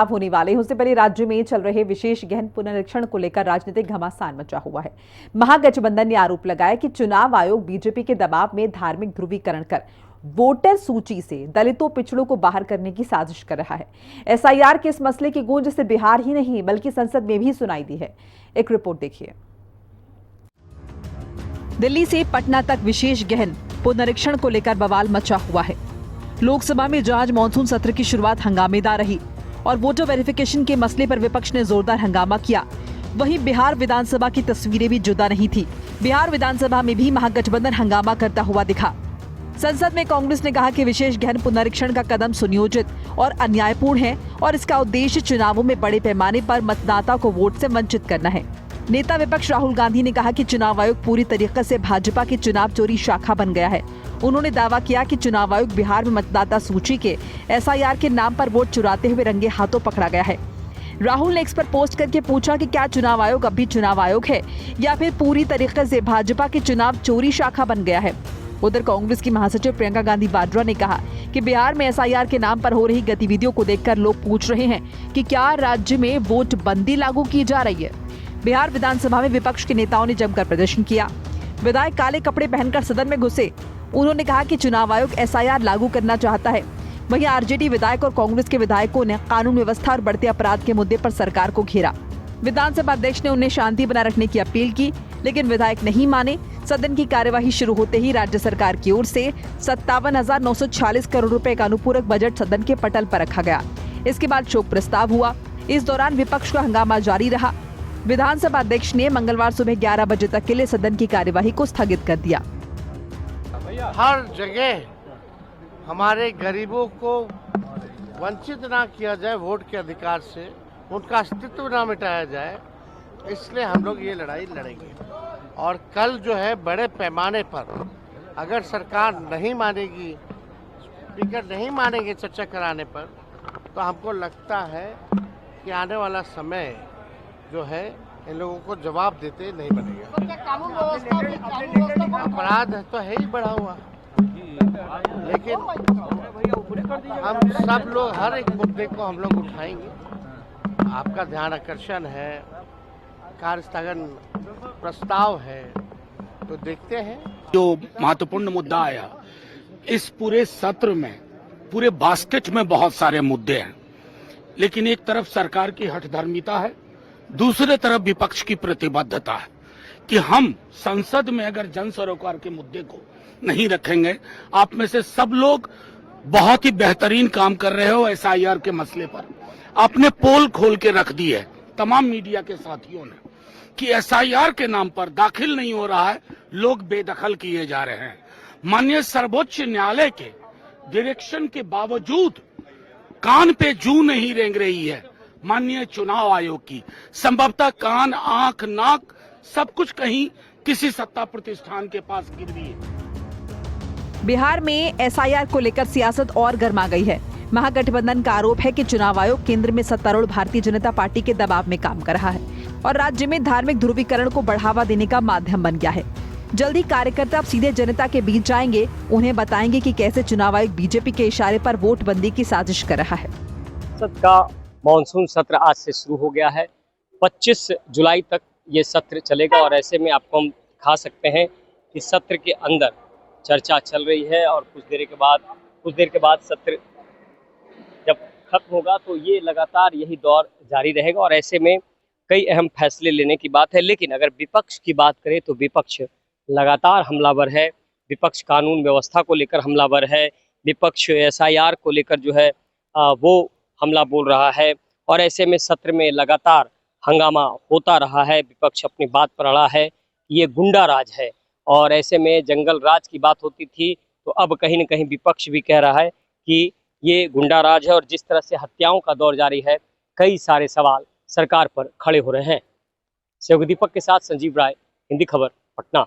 होने वाले उससे पहले राज्य में चल रहे विशेष गहन पुनरीक्षण को लेकर राजनीतिक घमासान मचा हुआ है। महागठबंधन ने आरोप लगाया कि चुनाव आयोग बीजेपी के दबाव में धार्मिक ध्रुवीकरण कर वोटर सूची से दलितों पिछड़ों को बाहर करने की साजिश कर रहा है। एसआईआर के इस मसले की गूंज सिर्फ बिहार ही नहीं बल्कि संसद में भी सुनाई दी है। एक रिपोर्ट देखिए। दिल्ली से पटना तक विशेष गहन पुनरीक्षण को लेकर बवाल मचा हुआ है। लोकसभा में आज मॉनसून सत्र की शुरुआत हंगामेदार रही और वोटर वेरिफिकेशन के मसले पर विपक्ष ने जोरदार हंगामा किया। वहीं बिहार विधानसभा की तस्वीरें भी जुदा नहीं थी। बिहार विधानसभा में भी महागठबंधन हंगामा करता हुआ दिखा। संसद में कांग्रेस ने कहा कि विशेष गहन पुनरीक्षण का कदम सुनियोजित और अन्यायपूर्ण है और इसका उद्देश्य चुनावों में बड़े पैमाने पर मतदाता को वोट से वंचित करना है। नेता विपक्ष राहुल गांधी ने कहा कि चुनाव आयोग पूरी तरीके से भाजपा की चुनाव चोरी शाखा बन गया है। उन्होंने दावा किया कि चुनाव आयोग बिहार में मतदाता सूची के एसआईआर के नाम पर वोट चुराते हुए रंगे हाथों पकड़ा गया है। राहुल ने इस पर पोस्ट करके पूछा कि क्या चुनाव आयोग अब भी चुनाव आयोग है या फिर पूरी तरीके से भाजपा की चुनाव चोरी शाखा बन गया है। उधर कांग्रेस की महासचिव प्रियंका गांधी वाड्रा ने कहा कि बिहार में एसआईआर के नाम पर हो रही गतिविधियों को देखकर लोग पूछ रहे हैं कि क्या राज्य में वोट बंदी लागू की जा रही है। बिहार विधानसभा में विपक्ष के नेताओं ने जमकर प्रदर्शन किया। विधायक काले कपड़े पहनकर सदन में घुसे। उन्होंने कहा कि चुनाव आयोग एसआईआर लागू करना चाहता है। वहीं आरजेडी विधायक और कांग्रेस के विधायकों ने कानून व्यवस्था और बढ़ते अपराध के मुद्दे पर सरकार को घेरा। विधानसभा अध्यक्ष ने उन्हें शांति बनाए रखने की अपील की, लेकिन विधायक नहीं माने। सदन की कार्यवाही शुरू होते ही राज्य सरकार की ओर से 57,946 करोड़ रुपए का अनुपूरक बजट सदन के पटल पर रखा गया। इसके बाद शोक प्रस्ताव हुआ। इस दौरान विपक्ष का हंगामा जारी रहा। विधानसभा अध्यक्ष ने मंगलवार सुबह 11 बजे तक के लिए सदन की कार्यवाही को स्थगित कर दिया। हर जगह हमारे गरीबों को वंचित ना किया जाए वोट के अधिकार से, उनका अस्तित्व ना मिटाया जाए, इसलिए हम लोग ये लड़ाई लड़ेंगे। और कल जो है बड़े पैमाने पर अगर सरकार नहीं मानेगी, स्पीकर नहीं मानेंगे चर्चा कराने पर, तो हमको लगता है कि आने वाला समय जो है इन लोगों को जवाब देते नहीं बनेगा। अपराध तो है ही बढ़ा हुआ, लेकिन हम सब लोग हर एक मुद्दे को हम लोग उठाएंगे। आपका ध्यान आकर्षण है, कार्य स्थगन प्रस्ताव है, तो देखते हैं। जो महत्वपूर्ण मुद्दा आया इस पूरे सत्र में, पूरे बास्केट में बहुत सारे मुद्दे हैं, लेकिन एक तरफ सरकार की हठधर्मिता है, दूसरे तरफ विपक्ष की प्रतिबद्धता है कि हम संसद में अगर जन सरोकार के मुद्दे को नहीं रखेंगे। आप में से सब लोग बहुत ही बेहतरीन काम कर रहे हो एसआईआर के मसले पर। आपने पोल खोल के रख दी है तमाम मीडिया के साथियों ने कि एसआईआर के नाम पर दाखिल नहीं हो रहा है, लोग बेदखल किए जा रहे हैं। माननीय सर्वोच्च न्यायालय के डायरेक्शन के बावजूद कान पे जू नहीं रेंग रही है माननीय चुनाव आयोग की। संभवतः कान, आंख, नाक सब कुछ कहीं किसी सत्ता प्रतिष्ठान के पास गिरवी है। बिहार में एसआईआर को लेकर सियासत और गर्मा गई है। महागठबंधन का आरोप है कि चुनाव आयोग केंद्र में सत्तारूढ़ भारतीय जनता पार्टी के दबाव में काम कर रहा है और राज्य में धार्मिक ध्रुवीकरण को बढ़ावा देने का माध्यम बन गया है। जल्दी कार्यकर्ता अब सीधे जनता के बीच जाएंगे, उन्हें बताएंगे कि कैसे चुनाव आयोग बीजेपी के इशारे पर वोट बंदी की साजिश कर रहा है। संसद का मानसून सत्र आज से शुरू हो गया है। 25 जुलाई तक ये सत्र चलेगा और ऐसे में आपको हम दिखा सकते हैं कि सत्र के अंदर चर्चा चल रही है और कुछ देर के बाद सत्र जब खत्म होगा तो ये लगातार यही दौर जारी रहेगा और ऐसे में कई अहम फैसले लेने की बात है। लेकिन अगर विपक्ष की बात करें तो विपक्ष लगातार हमलावर है। विपक्ष कानून व्यवस्था को लेकर हमलावर है। विपक्ष एसआईआर को लेकर जो है वो हमला बोल रहा है और ऐसे में सत्र में लगातार हंगामा होता रहा है। विपक्ष अपनी बात पर अड़ा है, ये गुंडा राज है और ऐसे में जंगल राज की बात होती थी तो अब कहीं न कहीं विपक्ष भी कह रहा है कि ये गुंडा राज है और जिस तरह से हत्याओं का दौर जारी है, कई सारे सवाल सरकार पर खड़े हो रहे हैं। सहयोगी दीपक के साथ संजीव राय, हिंदी खबर, पटना।